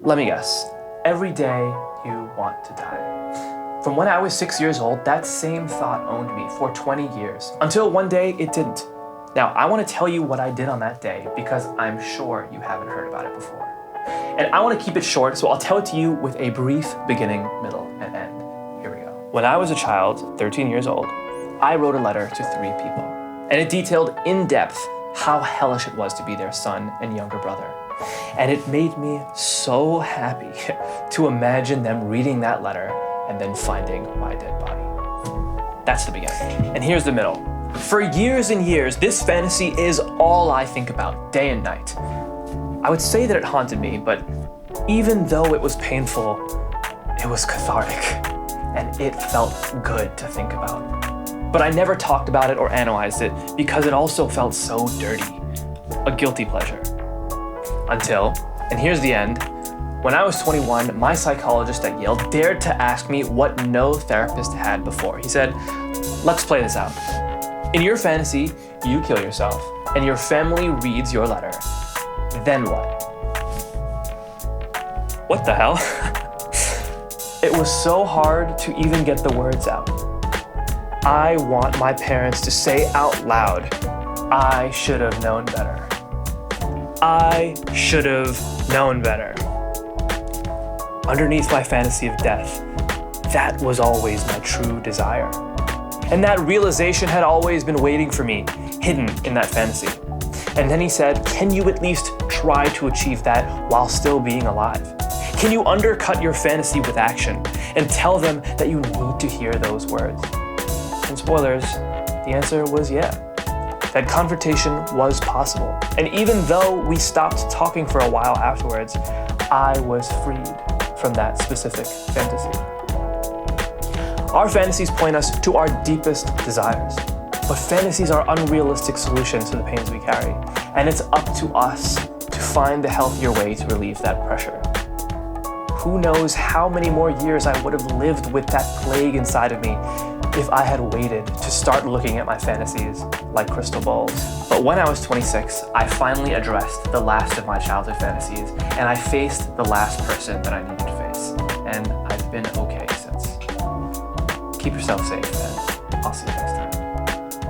Let me guess. Every day you want to die. From when I was 6 years old, that same thought owned me for 20 years, until one day it didn't. Now, I want to tell you what I did on that day because I'm sure you haven't heard about it before. And I want to keep it short, so I'll tell it to you with a brief beginning, middle, and end. Here we go. When I was a child, 13 years old, I wrote a letter to 3 people, and it detailed in depth how hellish it was to be their son and younger brother. And it made me so happy to imagine them reading that letter and then finding my dead body. That's the beginning. And here's the middle. For years and years, this fantasy is all I think about, day and night. I would say that it haunted me, but even though it was painful, it was cathartic, and it felt good to think about. But I never talked about it or analyzed it because it also felt so dirty, a guilty pleasure. Until, and here's the end, when I was 21, my psychologist at Yale dared to ask me what no therapist had before. He said, let's play this out. In your fantasy, you kill yourself, and your family reads your letter. Then what? What the hell? It was so hard to even get the words out. I want my parents to say out loud, I should have known better. I should have known better. Underneath my fantasy of death, that was always my true desire. And that realization had always been waiting for me, hidden in that fantasy. And then he said, can you at least try to achieve that while still being alive? Can you undercut your fantasy with action and tell them that you need to hear those words? And spoilers, the answer was yeah. That confrontation was possible. And even though we stopped talking for a while afterwards, I was freed from that specific fantasy. Our fantasies point us to our deepest desires. But fantasies are unrealistic solutions to the pains we carry, and it's up to us to find the healthier way to relieve that pressure. Who knows how many more years I would have lived with that plague inside of me if I had waited to start looking at my fantasies like crystal balls. But when I was 26, I finally addressed the last of my childhood fantasies, and I faced the last person that I needed to face. And I've been okay since. Keep yourself safe, and I'll see you next time.